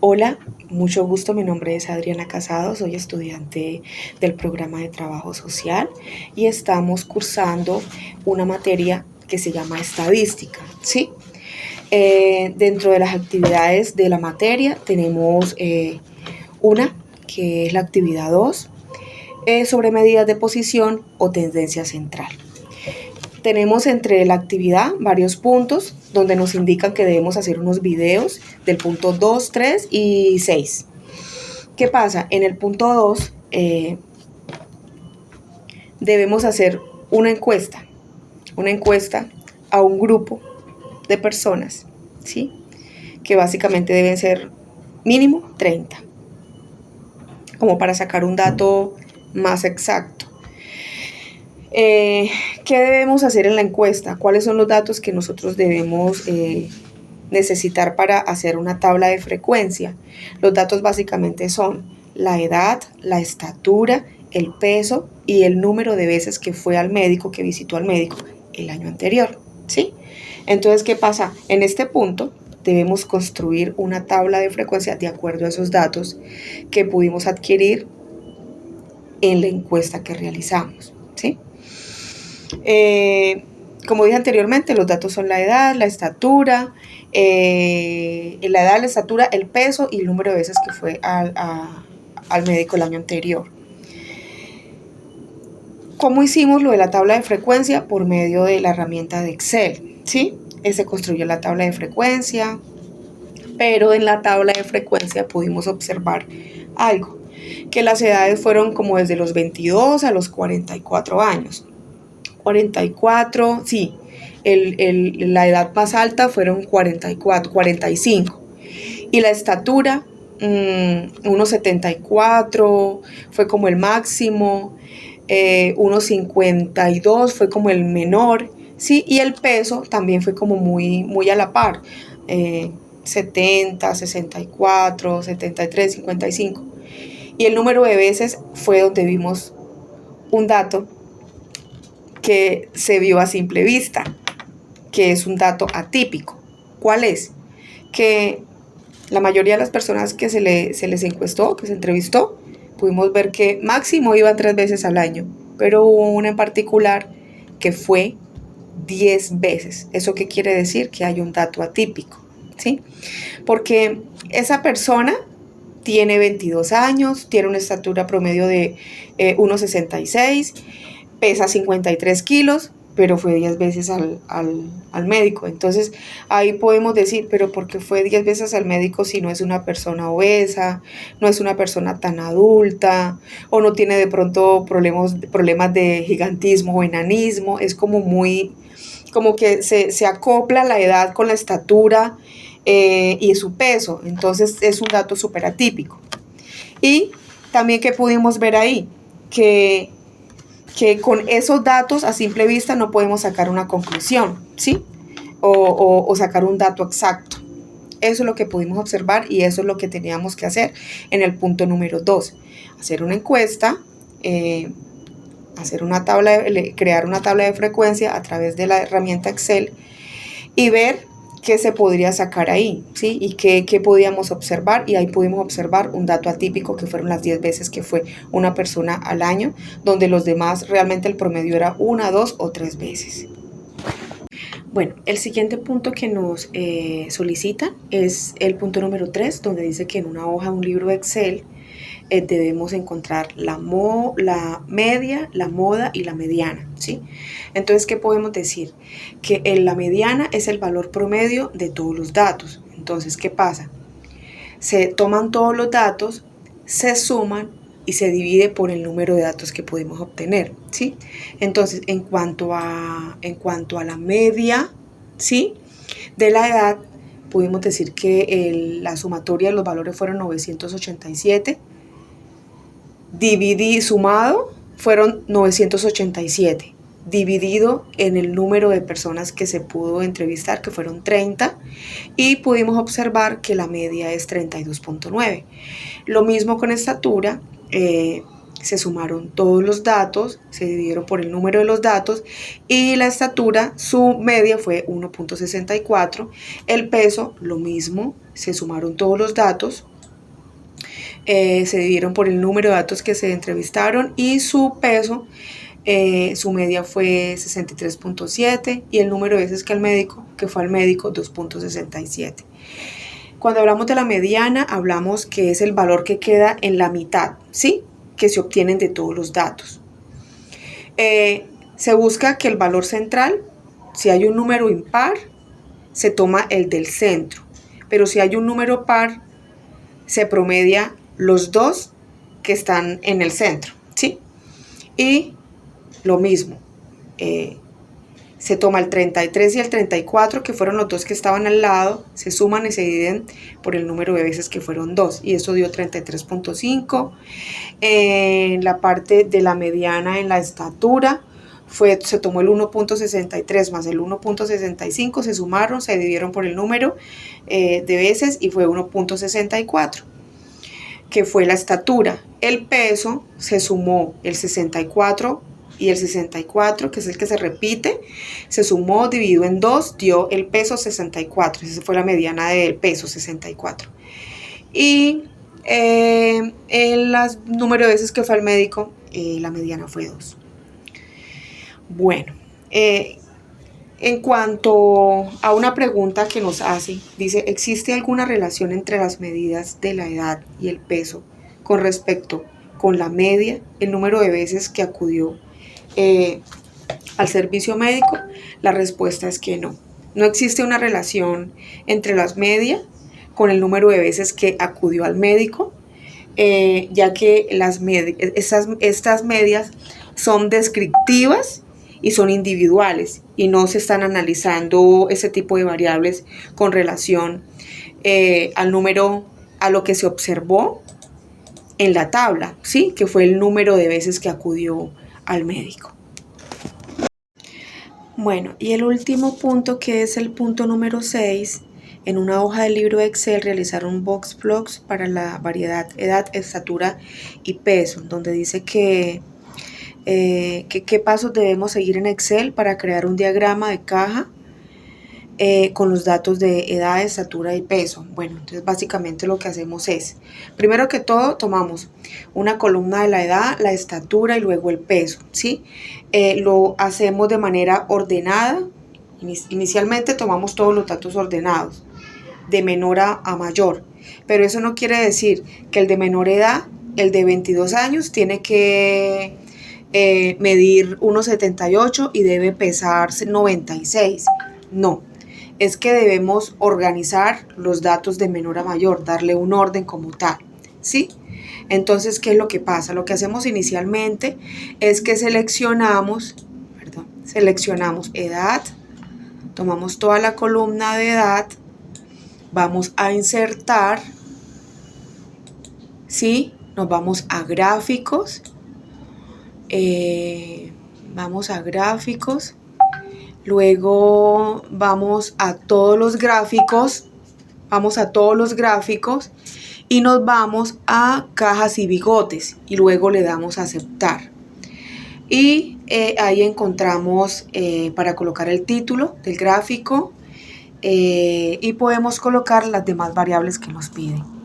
Hola, mucho gusto. Mi nombre es Adriana Casado, soy estudiante del programa de trabajo social y estamos cursando una materia que se llama estadística, ¿sí? Dentro de las actividades de la materia tenemos una que es la actividad 2 sobre medidas de posición o tendencia central. Tenemos entre la actividad varios puntos donde nos indican que debemos hacer unos videos del punto 2, 3 y 6. ¿Qué pasa? En el punto 2 debemos hacer una encuesta a un grupo de personas, ¿sí? Que básicamente deben ser mínimo 30, como para sacar un dato más exacto. ¿Qué debemos hacer en la encuesta? ¿Cuáles son los datos que nosotros debemos necesitar para hacer una tabla de frecuencia? Los datos básicamente son la edad, la estatura, el peso y el número de veces que fue al médico, que visitó al médico el año anterior, ¿sí? Entonces, ¿qué pasa? En este punto debemos construir una tabla de frecuencia de acuerdo a esos datos que pudimos adquirir en la encuesta que realizamos, ¿sí? Como dije anteriormente, los datos son la edad, la estatura, la estatura, el peso y el número de veces que fue al médico el año anterior. ¿Cómo hicimos lo de la tabla de frecuencia? Por medio de la herramienta de Excel, ¿sí? Se construyó la tabla de frecuencia, pero en la tabla de frecuencia pudimos observar algo, que las edades fueron como desde los 22 a los 44 años. 44, sí, la edad más alta fueron 44, 45. Y la estatura, 1,74 fue como el máximo, 1,52 fue como el menor, sí, y el peso también fue como muy a la par, 70, 64, 73, 55. Y el número de veces fue donde vimos un dato que se vio a simple vista, que es un dato atípico. ¿Cuál es? Que la mayoría de las personas que se les encuestó, que se entrevistó, pudimos ver que máximo iban 3 veces al año, pero hubo una en particular que fue 10 veces. ¿Eso qué quiere decir? Que hay un dato atípico, ¿sí? Porque esa persona tiene 22 años, tiene una estatura promedio de 1,66, pesa 53 kilos, pero fue 10 veces al médico. Entonces ahí podemos decir, pero ¿por qué fue 10 veces al médico si no es una persona obesa, no es una persona tan adulta, o no tiene de pronto problemas de gigantismo o enanismo? Es como que se acopla la edad con la estatura y su peso. Entonces es un dato súper atípico. Y también que pudimos ver ahí, que con esos datos a simple vista no podemos sacar una conclusión, ¿sí? O sacar un dato exacto. Eso es lo que pudimos observar y eso es lo que teníamos que hacer en el punto número 2. Hacer una encuesta, crear una tabla de frecuencia a través de la herramienta Excel y ver qué se podría sacar ahí, ¿sí? Y qué podíamos observar, y ahí pudimos observar un dato atípico que fueron las 10 veces que fue una persona al año, donde los demás realmente el promedio era 1, 2 o 3 veces. Bueno, el siguiente punto que nos solicitan es el punto número 3, donde dice que en una hoja, un libro de Excel, debemos encontrar la media, la moda y la mediana, ¿sí? Entonces, ¿qué podemos decir? Que la mediana es el valor promedio de todos los datos. Entonces, ¿qué pasa? Se toman todos los datos, se suman y se divide por el número de datos que pudimos obtener, ¿sí? Entonces, en cuanto a la media, ¿sí? De la edad, pudimos decir que la sumatoria de los valores fueron 987, sumado fueron 987, dividido en el número de personas que se pudo entrevistar, que fueron 30, y pudimos observar que la media es 32.9. Lo mismo con estatura, se sumaron todos los datos, se dividieron por el número de los datos, y la estatura, su media fue 1.64. El peso, lo mismo, se sumaron todos los datos, se dividieron por el número de datos que se entrevistaron y su peso, su media fue 63.7 y el número de veces que fue al médico 2.67. Cuando hablamos de la mediana, hablamos que es el valor que queda en la mitad, ¿sí? Que se obtienen de todos los datos. Se busca que el valor central, si hay un número impar, se toma el del centro, pero si hay un número par, se promedia los dos que están en el centro, ¿sí? Y lo mismo, se toma el 33 y el 34, que fueron los dos que estaban al lado, se suman y se dividen por el número de veces que fueron 2, y eso dio 33.5. En la parte de la mediana en la estatura, se tomó el 1.63 más el 1.65, se sumaron, se dividieron por el número de veces y fue 1.64, que fue la estatura. El peso, se sumó el 64 y el 64, que es el que se repite, se sumó, dividido en 2, dio el peso 64. Esa fue la mediana del peso, 64. Y el número de veces que fue al médico, la mediana fue 2. Bueno, en cuanto a una pregunta que nos hace, dice, ¿existe alguna relación entre las medidas de la edad y el peso con respecto con la media, el número de veces que acudió al servicio médico? La respuesta es que no. No existe una relación entre las medias con el número de veces que acudió al médico, ya que estas medias son descriptivas y son individuales y no se están analizando ese tipo de variables con relación al número, a lo que se observó en la tabla, ¿sí? Que fue el número de veces que acudió al médico. Bueno, y el último punto, que es el punto número 6, en una hoja del libro de Excel realizaron box plots para la variedad, edad, estatura y peso, donde dice que qué pasos debemos seguir en Excel para crear un diagrama de caja con los datos de edad, estatura y peso. Bueno, entonces básicamente lo que hacemos es, primero que todo, tomamos una columna de la edad, la estatura y luego el peso, ¿sí? Lo hacemos de manera ordenada. Inicialmente tomamos todos los datos ordenados, de menor a mayor, pero eso no quiere decir que el de menor edad, el de 22 años, tiene que medir 1,78 y debe pesar 96. No, es que debemos organizar los datos de menor a mayor, darle un orden como tal, ¿sí? Entonces, ¿qué es lo que pasa? Lo que hacemos inicialmente es que seleccionamos edad, tomamos toda la columna de edad, vamos a insertar, ¿sí? Nos vamos a gráficos, luego vamos a todos los gráficos, y nos vamos a cajas y bigotes y luego le damos a aceptar. Y ahí encontramos para colocar el título del gráfico y podemos colocar las demás variables que nos piden.